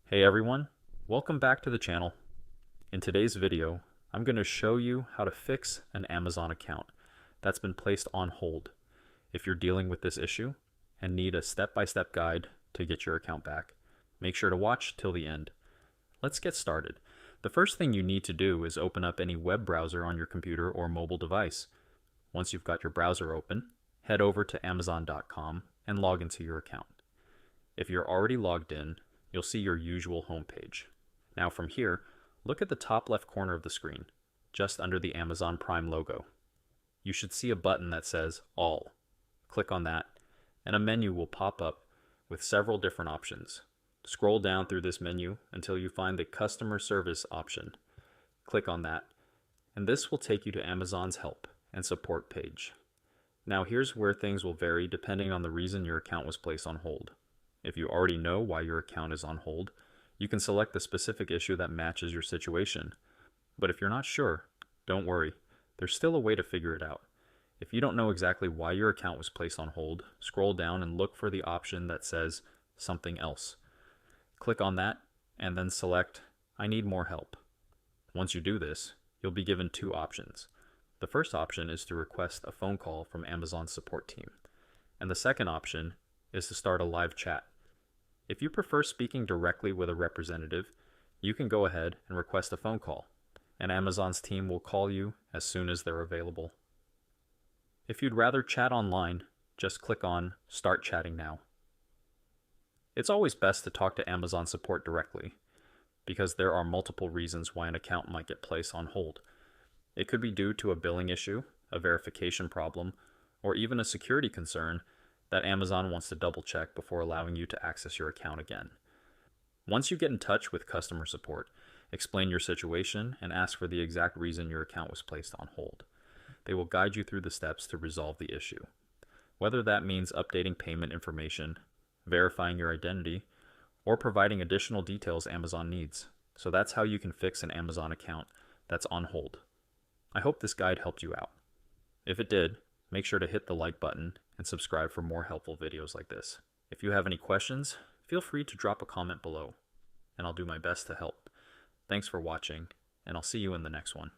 Hey everyone, welcome back to the channel. In today's video, I'm going to show you how to fix an Amazon account that's been placed on hold if you're dealing with this issue and need a step-by-step guide to get your account back. Make sure to watch till the end. Let's get started. The first thing you need to do is open up any web browser on your computer or mobile device. Once you've got your browser open, head over to Amazon.com and log into your account. If you're already logged in, you'll see your usual homepage. Now from here, look at the top left corner of the screen, just under the Amazon Prime logo. You should see a button that says All. Click on that, and a menu will pop up with several different options. Scroll down through this menu until you find the Customer Service option. Click on that, and this will take you to Amazon's Help and Support page. Now here's where things will vary depending on the reason your account was placed on hold. If you already know why your account is on hold, you can select the specific issue that matches your situation. But if you're not sure, don't worry. There's still a way to figure it out. If you don't know exactly why your account was placed on hold, scroll down and look for the option that says Something Else. Click on that and then select I need more help. Once you do this, you'll be given two options. The first option is to request a phone call from Amazon's support team, and the second option is to start a live chat. If you prefer speaking directly with a representative, you can go ahead and request a phone call, and Amazon's team will call you as soon as they're available. If you'd rather chat online, just click on Start Chatting Now. It's always best to talk to Amazon support directly, because there are multiple reasons why an account might get placed on hold. It could be due to a billing issue, a verification problem, or even a security concern that Amazon wants to double check before allowing you to access your account again. Once you get in touch with customer support, explain your situation and ask for the exact reason your account was placed on hold. They will guide you through the steps to resolve the issue. Whether that means updating payment information, verifying your identity, or providing additional details Amazon needs. So that's how you can fix an Amazon account that's on hold. I hope this guide helped you out. If it did, make sure to hit the like button and subscribe for more helpful videos like this. If you have any questions, feel free to drop a comment below, and I'll do my best to help. Thanks for watching, and I'll see you in the next one.